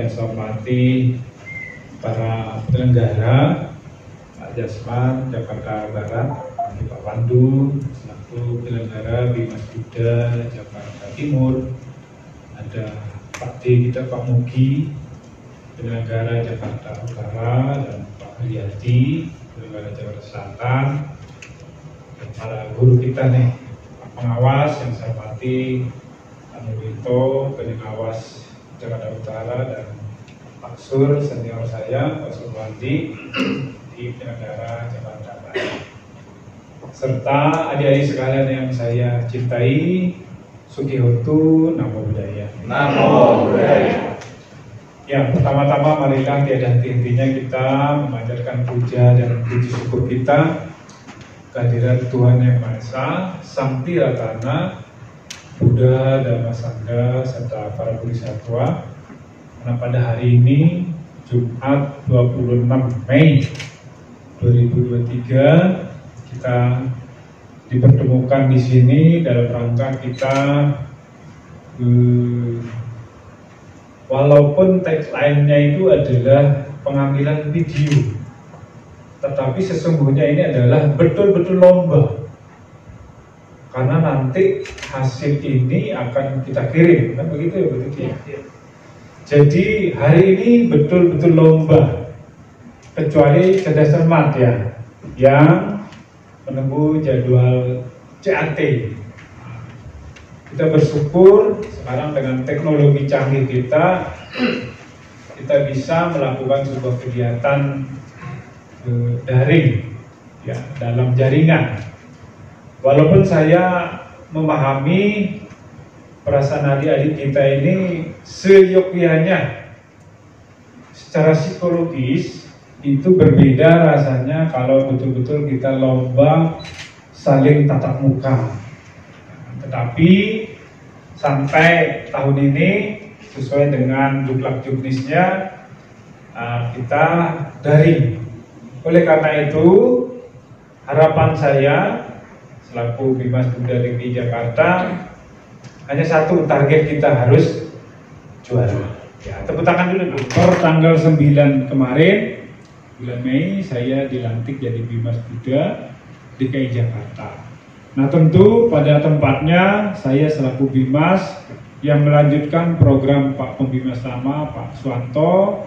yang saya hormati para penyelenggara, Pak Jasman Jakarta Barat, Pak Pandu selaku penyelenggara Bimas Buddha Jakarta Timur, ada Pak D kita, Pak Mugi penyelenggara Jakarta Utara, dan Pak Haryati penyelenggara Jakarta Selatan, dan para guru kita nih, Pak Pengawas yang saya hormati, Pak Nurito pengawas Jakarta Utara, dan Pak Sur senior saya, Pak Surwandi di penyelenggara Jakarta Barat, serta adik-adik sekalian yang saya cintai, Sugihotu, Namo Buddhaya. Namo Buddhaya. Ya, pertama-tama marilah tiada henti-hentinya kita memanjatkan puja dan puji syukur kita kehadirat Tuhan Yang Maha Esa, Sang Tiratana, Buddha, Dhamma Sangha, serta para bodhisattva. Karena pada hari ini Jumat 26 Mei 2023 kita dipertemukan di sini dalam rangka kita walaupun tagline-nya itu adalah pengambilan video, tetapi sesungguhnya ini adalah betul-betul lomba, karena nanti hasil ini akan kita kirim, kan begitu ya, betul ya. Jadi hari ini betul-betul lomba, kecuali cerdas cermat ya, yang menunggu jadwal CAT. Kita bersyukur sekarang dengan teknologi canggih kita bisa melakukan sebuah kegiatan daring ya, dalam jaringan. Walaupun saya memahami perasaan adik-adik kita ini seyogyanya secara psikologis itu berbeda rasanya kalau betul-betul kita lomba saling tatap muka. Tetapi sampai tahun ini sesuai dengan juklak juknisnya kita daring. Oleh karena itu harapan saya selaku Bimas Buddha DKI Jakarta hanya satu, target kita harus juara. Ya, tepuk tangan dulu. Per tanggal 9 kemarin bulan Mei saya dilantik jadi Bimas Buddha DKI Jakarta. Nah, tentu pada tempatnya saya selaku Bimas yang melanjutkan program Pak Pembimas Lama, Pak Suwanto.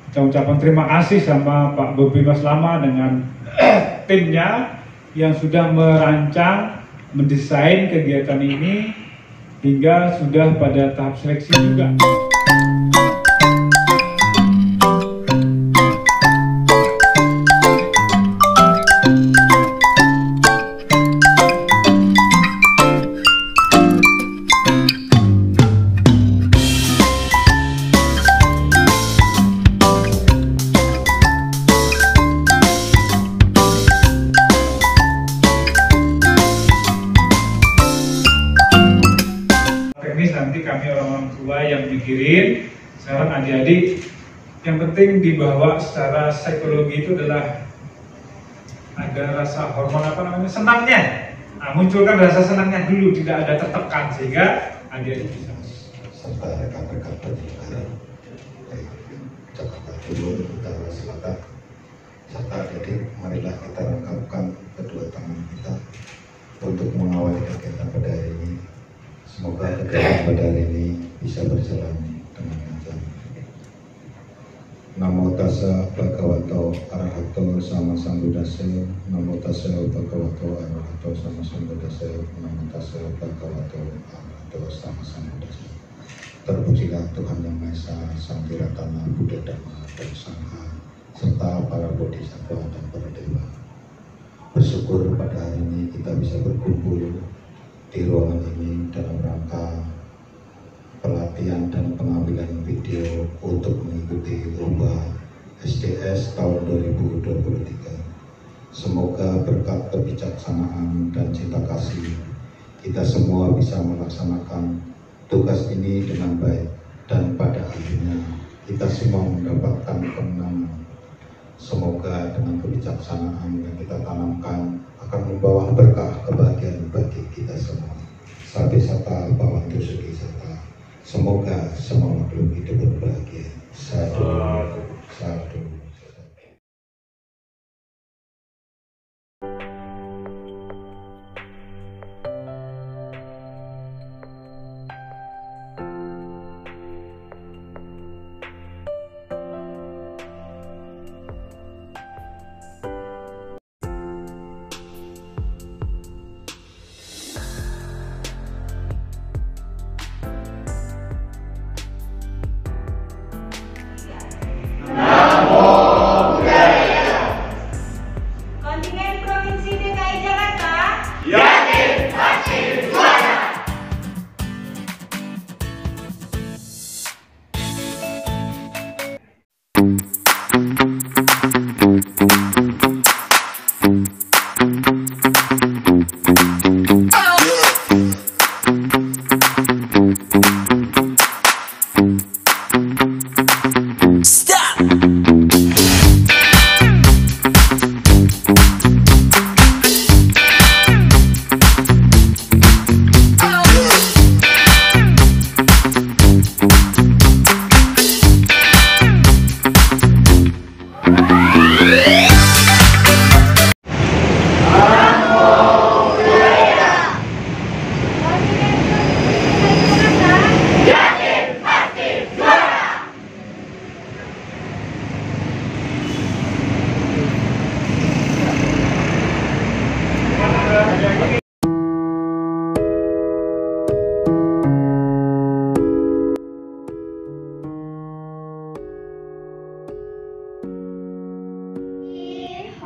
Kita ucapkan terima kasih sama Pak Pembimas Lama dengan timnya yang sudah merancang, mendesain kegiatan ini hingga sudah pada tahap seleksi juga. Nanti kami orang tua yang mikirin. Sekarang adik-adik yang penting dibawa secara psikologi itu adalah ada rasa hormon apa namanya, senangnya. Nah, munculkan rasa senangnya dulu, tidak ada tertekan, sehingga adik-adik bisa. Serta rekan-rekan penyelenggara Jakarta Timur, Utara, Selatan, serta adik-adik, marilah kita rangkapkan kedua tangan kita untuk mengawali kegiatan pada hari ini. Semoga kegiatan pada hari ini bisa berjalan dengan lancar. Namo tassa bhagavato arahato sama sambuddhassa. Namo tassa bhagavato arahato sama sambuddhassa. Namo tassa bhagavato arahato sama sambuddhassa. Terpujilah Tuhan Yang Maha Esa, Sang Tiratana, Buddha, Dhamma, dan Sangha, serta para bodhisattva dan para dewa. Bersyukur pada hari ini kita bisa berkumpul di ruangan ini dalam rangka pelatihan dan pengambilan video untuk mengikuti lomba SDS tahun 2023. Semoga berkat kebijaksanaan dan cinta kasih kita semua bisa melaksanakan tugas ini dengan baik, dan pada akhirnya kita semua mendapatkan kemenangan. Semoga dengan kebijaksanaan yang kita tanamkan akan membawa berkah kebahagiaan bagi kita semua. Sabi sata bawantu sugi sata. Semoga semua makhluk hidup berbahagia.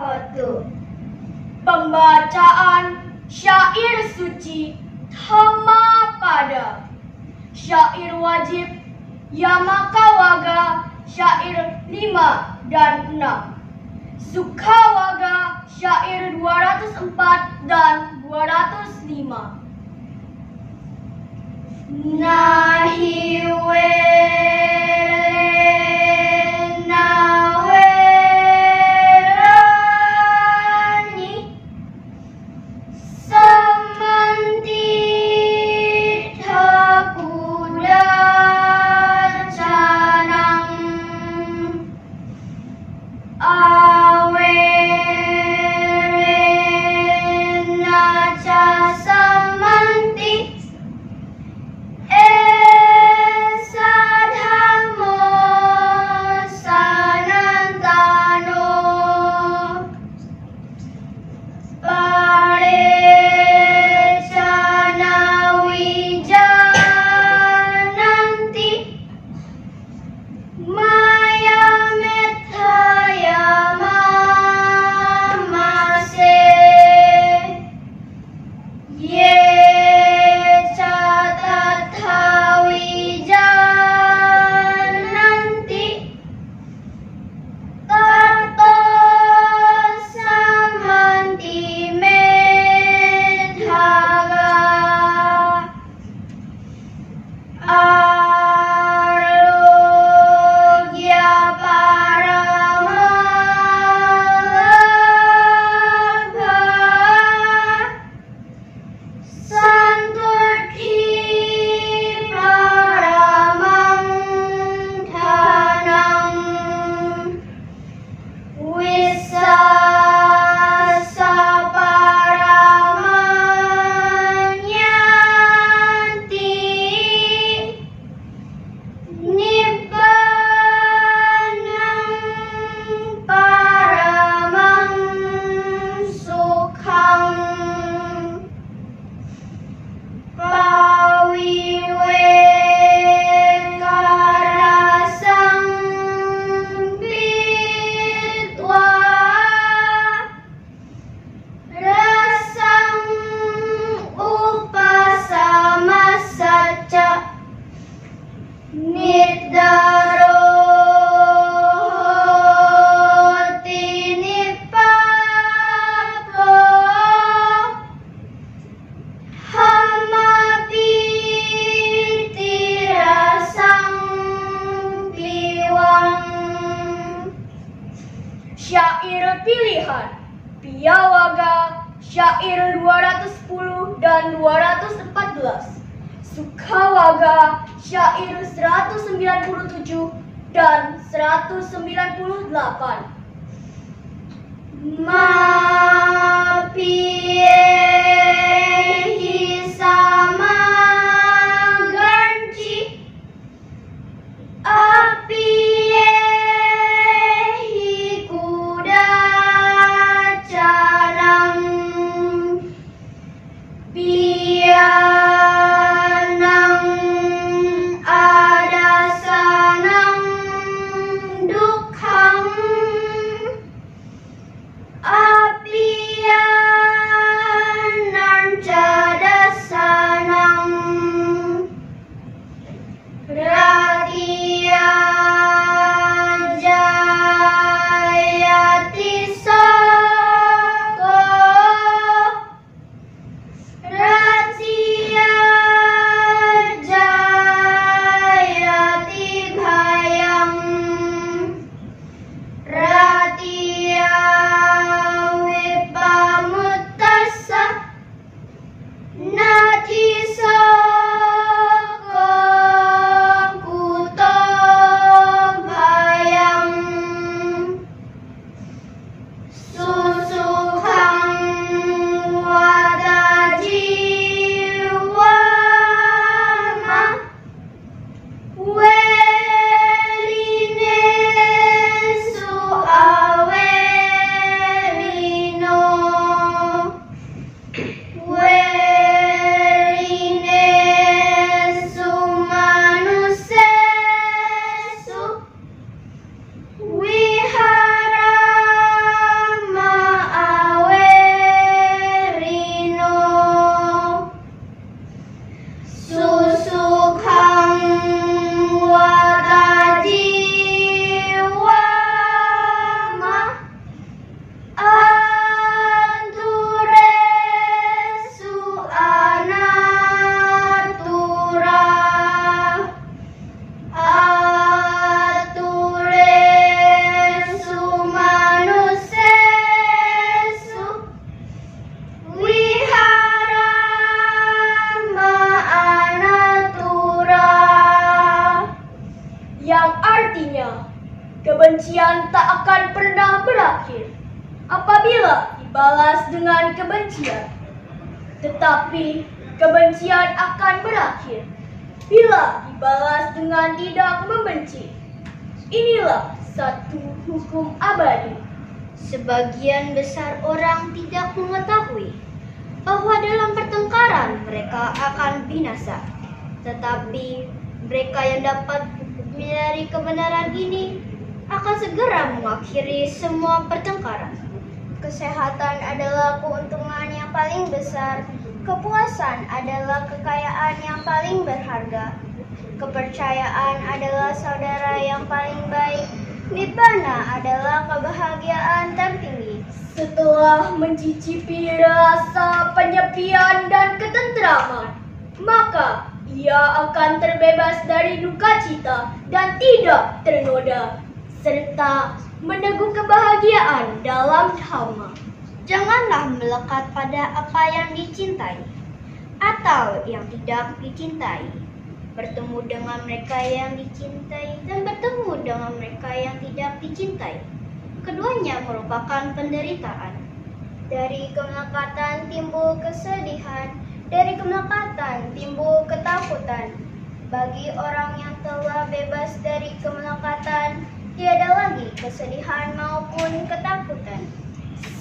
wabarakatuh. Pembacaan syair suci Dhammapada. Syair wajib Yamakawaga syair 5 dan 6. Sukhawaga syair 204 dan 205. Nahi syair pilihan Piyawaga syair 210 dan 214. Sukhawaga syair 197 dan 198. Mapiehi sama ganci apiehi kuda canang pianang ada sanang dukhang apian kebencian tak akan pernah berakhir apabila dibalas dengan kebencian. Tetapi kebencian akan berakhir bila dibalas dengan tidak membenci. Inilah satu hukum abadi. Sebagian besar orang tidak mengetahui bahwa dalam pertengkaran mereka akan binasa. Tetapi mereka yang dapat menyadari kebenaran ini akan segera mengakhiri semua pertengkaran. Kesehatan adalah keuntungan yang paling besar. Kepuasan adalah kekayaan yang paling berharga. Kepercayaan adalah saudara yang paling baik. Nibbana adalah kebahagiaan tertinggi. Setelah mencicipi rasa penyepian dan ketentraman, maka ia akan terbebas dari duka cita dan tidak ternoda, serta meneguk kebahagiaan dalam dhamma. Janganlah melekat pada apa yang dicintai atau yang tidak dicintai. Bertemu dengan mereka yang dicintai dan bertemu dengan mereka yang tidak dicintai. Keduanya merupakan penderitaan. Dari kemelekatan timbul kesedihan, dari kemelekatan timbul ketakutan. Bagi orang yang telah bebas dari kemelekatan, tiada lagi kesedihan maupun ketakutan.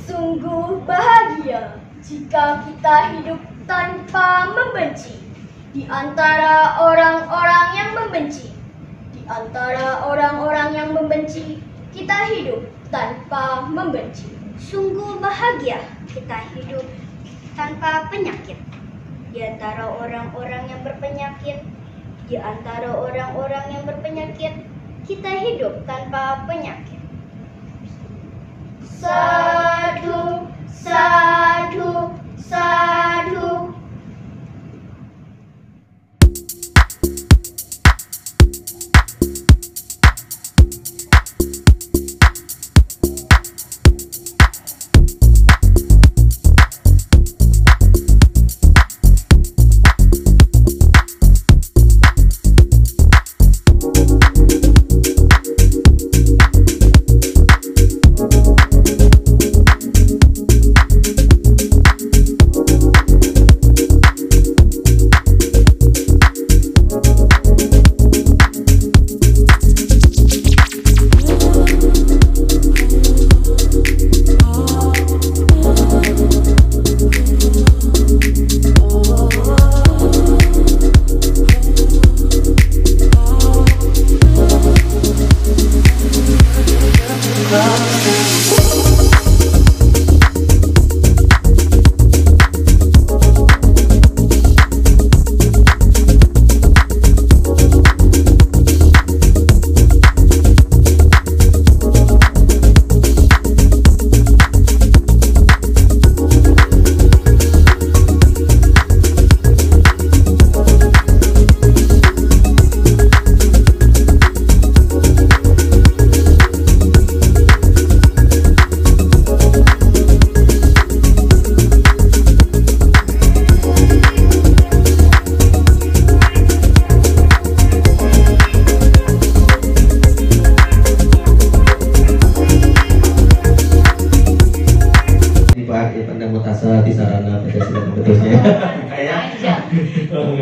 Sungguh bahagia jika kita hidup tanpa membenci. Di antara orang-orang yang membenci, di antara orang-orang yang membenci, kita hidup tanpa membenci. Sungguh bahagia kita hidup tanpa penyakit. Di antara orang-orang yang berpenyakit, di antara orang-orang yang berpenyakit, kita hidup tanpa penyakit. Sadhu, sadhu, sadhu.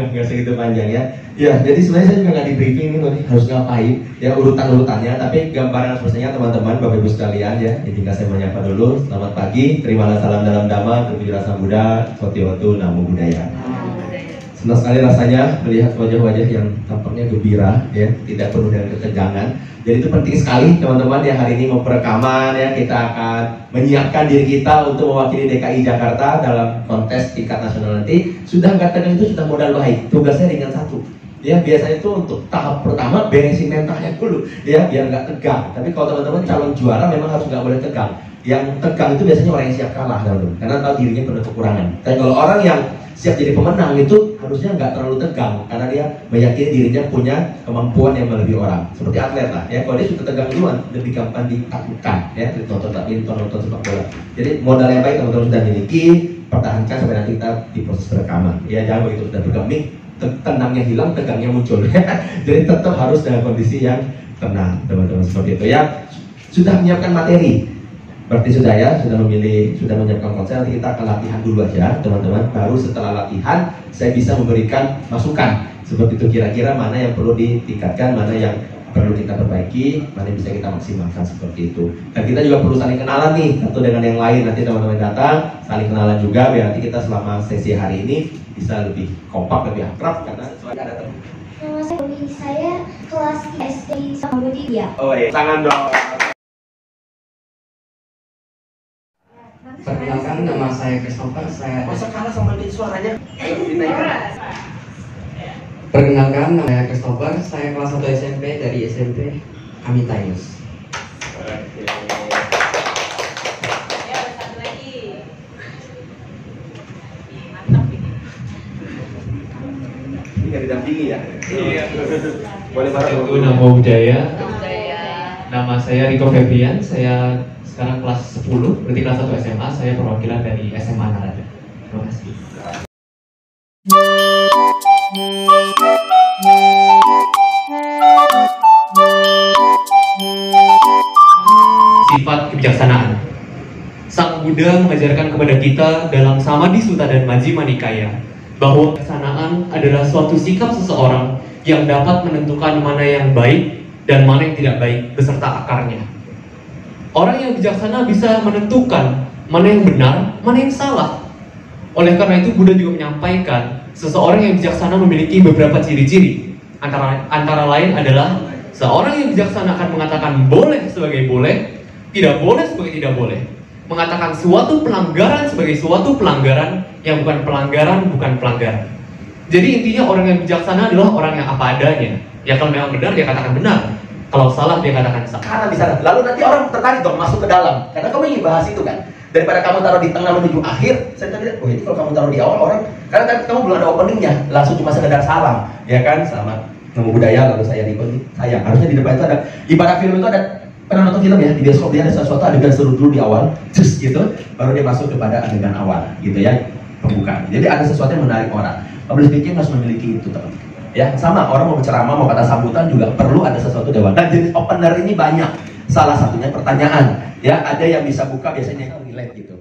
Nggak segitu panjang ya. Ya, jadi sebenarnya saya juga nggak di briefing ini harus ngapain ya urutan-urutannya, tapi gambaran sepertinya teman-teman Bapak Ibu sekalian ya. Jadi tinggal saya menyapa dulu. Selamat pagi, terimalah salam dalam Dhamma, terpuji rasa Buddha, Sotiwatu, Namo Buddhaya. Senang sekali rasanya melihat wajah-wajah yang tampaknya gembira ya, tidak penuh dengan ketegangan. Jadi itu penting sekali teman-teman ya, hari ini mau perekaman ya, kita akan menyiapkan diri kita untuk mewakili DKI Jakarta dalam kontes tingkat nasional nanti. Sudah nggak tegang itu sudah modal baik, tugasnya ringan satu. Ya biasanya itu untuk tahap pertama beresin mentalnya dulu ya biar nggak tegang. Tapi kalau teman-teman calon juara memang harus nggak boleh tegang. Yang tegang itu biasanya orang yang siap kalah teman-teman, karena tahu dirinya penuh kekurangan. Tapi kalau orang yang siap jadi pemenang itu harusnya nggak terlalu tegang, karena dia meyakini dirinya punya kemampuan yang melebihi orang. Seperti atlet lah ya, kalau dia sudah tegang duluan lebih gampang ditaklukkan ya, nonton badminton, nonton sepak bola. Jadi modal yang baik teman-teman sudah miliki, pertahankan sampai nanti kita di proses perekaman ya. Jangan begitu sudah bergeming tenangnya hilang, tegangnya muncul. Jadi tetap harus dalam kondisi yang tenang teman-teman, seperti itu ya. Sudah menyiapkan materi, berarti sudah ya, sudah menyiapkan konsep. Nanti kita akan latihan dulu aja teman-teman, baru setelah latihan saya bisa memberikan masukan seperti itu, kira-kira mana yang perlu ditingkatkan, mana yang perlu kita perbaiki, mana yang bisa kita maksimalkan, seperti itu. Dan kita juga perlu saling kenalan nih satu dengan yang lain. Nanti teman-teman datang saling kenalan juga, biar nanti kita selama sesi hari ini bisa lebih kompak, lebih akrab, karena ada teman. Nama saya kelas SD Sambudia. Oh iya, tangan dong. Perkenalkan, nama saya Christopher. Masa kalah sama suaranya? Dinaikkan. Perkenalkan, nama saya Christopher. Saya kelas 1 SMP dari SMP Amitaius. Ini nggak didampingi ya? Iya. Boleh Itu nama budaya. Nama saya Riko Febrian. Saya sekarang kelas 10, berarti kelas 1 SMA. Saya perwakilan dari SMA Narada. Terima kasih. Sifat kebijaksanaan. Sang Buddha mengajarkan kepada kita dalam Samadhi Sutta dan Majjhima Nikaya bahwa kebijaksanaan adalah suatu sikap seseorang yang dapat menentukan mana yang baik dan mana yang tidak baik beserta akarnya. Orang yang bijaksana bisa menentukan mana yang benar, mana yang salah. Oleh karena itu Buddha juga menyampaikan seseorang yang bijaksana memiliki beberapa ciri-ciri. Antara lain adalah seorang yang bijaksana akan mengatakan boleh sebagai boleh, tidak boleh sebagai tidak boleh. Mengatakan suatu pelanggaran sebagai suatu pelanggaran, yang bukan pelanggaran. Jadi intinya orang yang bijaksana adalah orang yang apa adanya. Ya kalau memang benar dia katakan benar, kalau salah dia katakan salah. Karena di sana. Lalu nanti orang tertarik dong masuk ke dalam. Karena kamu ingin bahas itu kan. Daripada kamu taruh di tengah menuju akhir, saya tadi lihat, oh ini kalau kamu taruh di awal orang, karena kan kamu belum ada openingnya, langsung cuma sekedar salam, ya kan? Selamat Namo Buddhaya, lalu saya Riko nih, sayang. Harusnya di depan itu ada, ibarat film itu ada, pernah nonton film ya, di bioskop dia ada sesuatu adegan seru dulu di awal, just gitu, baru dia masuk kepada adegan awal, gitu ya, pembukaan. Jadi ada sesuatu yang menarik orang. Public speaking harus memiliki itu, teman. Ya, sama orang mau berceramah, mau kata sambutan juga perlu ada sesuatu dewan. Dan jenis opener ini banyak. Salah satunya pertanyaan, ya ada yang bisa buka biasanya yang relate gitu.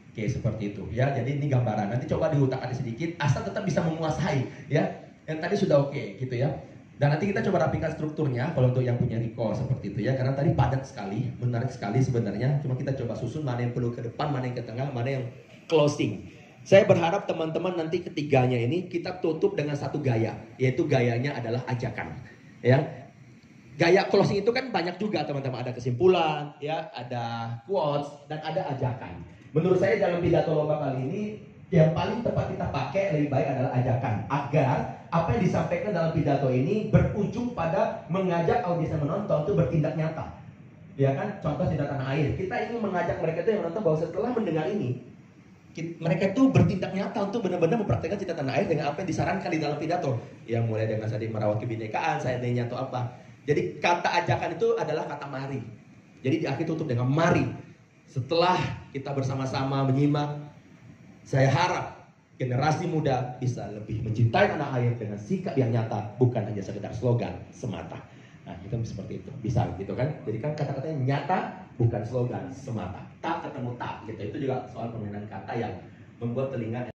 Oke, seperti itu ya. Jadi ini gambaran. Nanti coba diutak-atik sedikit, asal tetap bisa menguasai ya. Yang tadi sudah oke gitu ya. Dan nanti kita coba rapikan strukturnya kalau untuk yang punya recall seperti itu ya. Karena tadi padat sekali, menarik sekali sebenarnya. Cuma kita coba susun mana yang perlu ke depan, mana yang ke tengah, mana yang closing. Saya berharap teman-teman nanti ketiganya ini kita tutup dengan satu gaya, yaitu gayanya adalah ajakan. Ya. Gaya closing itu kan banyak juga teman-teman, ada kesimpulan, ya, ada quotes dan ada ajakan. Menurut saya dalam pidato lomba kali ini yang paling tepat kita pakai lebih baik adalah ajakan, agar apa yang disampaikan dalam pidato ini berujung pada mengajak audiens yang menonton itu bertindak nyata. Ya kan, contoh Cinta Tanah Air, kita ingin mengajak mereka itu yang menonton bahwa setelah mendengar ini mereka itu bertindak nyata untuk benar-benar mempraktikkan Cinta Tanah Air dengan apa yang disarankan di dalam pidato, yang mulai dengan tadi merawat kebinekaan, seandainya atau apa. Jadi kata ajakan itu adalah kata mari. Jadi di akhir tutup dengan mari. Setelah kita bersama-sama menyimak, saya harap generasi muda bisa lebih mencintai tanah air dengan sikap yang nyata, bukan hanya sekedar slogan semata. Nah, itu seperti itu. Bisa gitu kan? Jadi kan kata-katanya nyata, bukan slogan semata. Tak ketemu tak gitu. Itu juga soal permainan kata yang membuat telinga